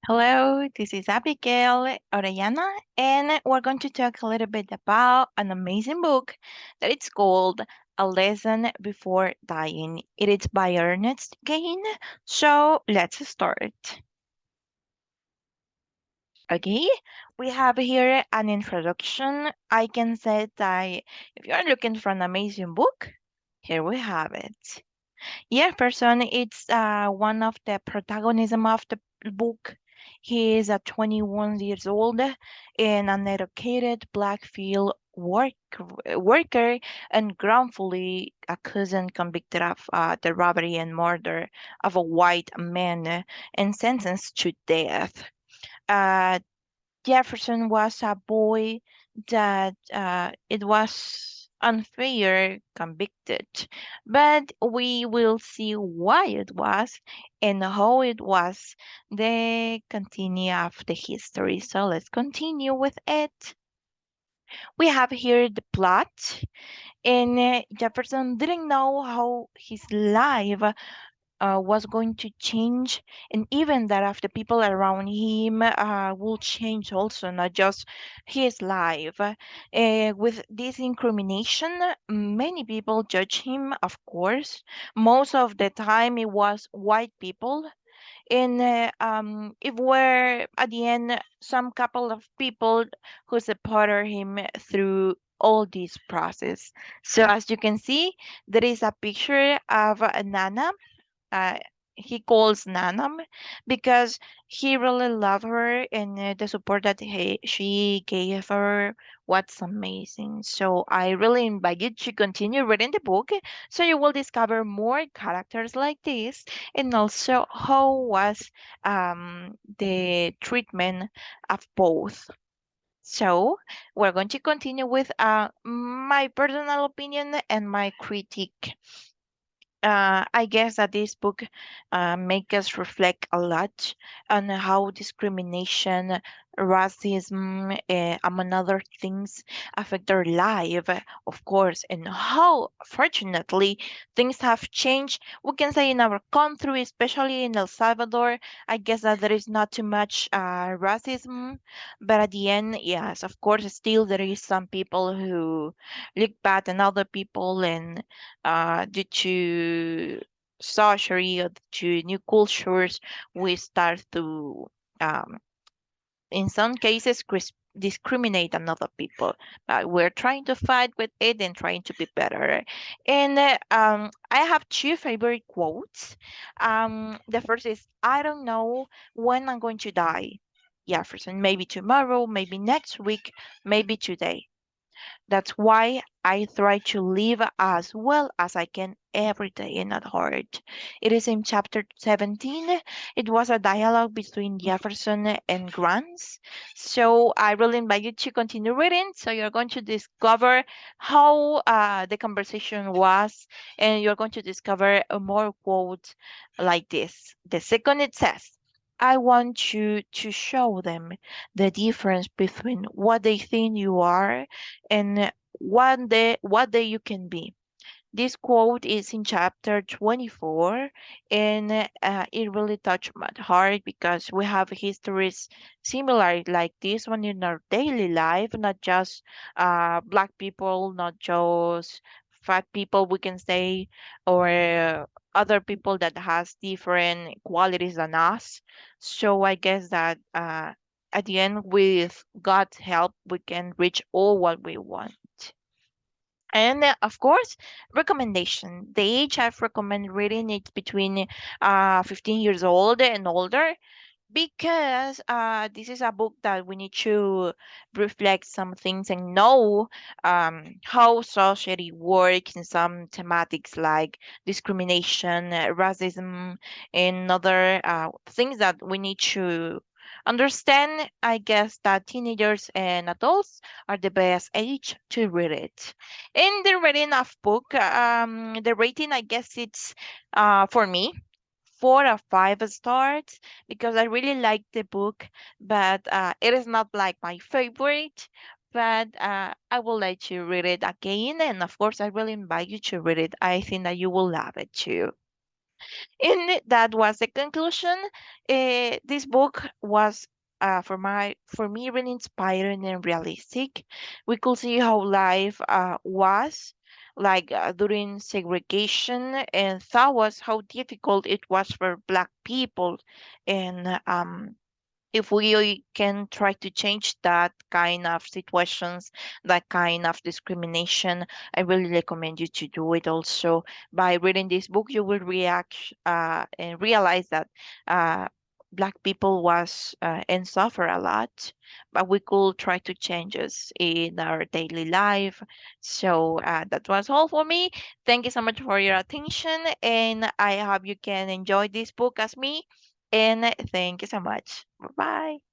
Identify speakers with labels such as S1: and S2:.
S1: Hello, this is Abigail Orellana, and we're going to talk a little bit about an amazing book that it's called A Lesson Before Dying. It is by Ernest Gain. So let's start. Okay, we have here an introduction. I can say that if you are looking for an amazing book, here we have it. Jefferson, it's one of the protagonism of the book. He is a 21 years old and an educated black field worker and wrongfully accused and convicted of the robbery and murder of a white man and sentenced to death. Uh, Jefferson was a boy that it was unfair convicted, but we will see why it was and how it was the continue of the history. So let's continue with it. We have here the plot, and Jefferson didn't know how his life was going to change, and even that of the people around him will change also, not just his life. With this incrimination, many people judge him, of course. Most of the time, it was white people. And it were at the end some couple of people who supported him through all this process. So as you can see, there is a picture of Nana. uh, he calls Nanam because he really loved her, and the support that she gave her was amazing. So I really invite you to continue reading the book so you will discover more characters like this, and also how was the treatment of both. So we're going to continue with my personal opinion and my critique. I guess that this book make us reflect a lot on how discrimination, racism, among other things, affect our life, of course, and how, fortunately, things have changed. We can say in our country, especially in El Salvador, I guess that there is not too much racism, but at the end, yes, of course, still there is some people who look bad on other people, and due to society or to new cultures, we start to, um, in some cases, discriminate another people. But we're trying to fight with it and trying to be better. And I have two favorite quotes. The first is, "I don't know when I'm going to die." Jefferson, maybe tomorrow, maybe next week, maybe today. That's why I try to live as well as I can every day in that heart. It is in chapter 17. It was a dialogue between Jefferson and Grants. So I really invite you to continue reading. So you're going to discover how the conversation was, and you're going to discover more quotes like this. The second, it says, "I want you to show them the difference between what they think you are and what day you can be." This quote is in chapter 24, and it really touched my heart because we have histories similar like this one in our daily life, not just black people, not just fat people, we can say, or other people that has different qualities than us. So I guess that at the end, with God's help, we can reach all what we want. And of course, recommendation. The age I've recommend reading is between 15 years old and older, because this is a book that we need to reflect some things and know how society works in some thematics like discrimination, racism, and other things that we need to understand. I guess that teenagers and adults are the best age to read it. In the reading of book, the rating, I guess it's for me 4 or 5 stars because I really like the book, but it is not like my favorite. But I would like to read it again, and of course, I really invite you to read it. I think that you will love it too. And that was the conclusion. This book was for me really inspiring and realistic. We could see how life was like during segregation, and that was how difficult it was for Black people. And if we can try to change that kind of situations, that kind of discrimination, I really recommend you to do it also. By reading this book, you will react and realize that uh, Black people was and suffer a lot, but we could try to change us in our daily life. So that was all for me. Thank you so much for your attention, and I hope you can enjoy this book as me. And thank you so much. Bye bye.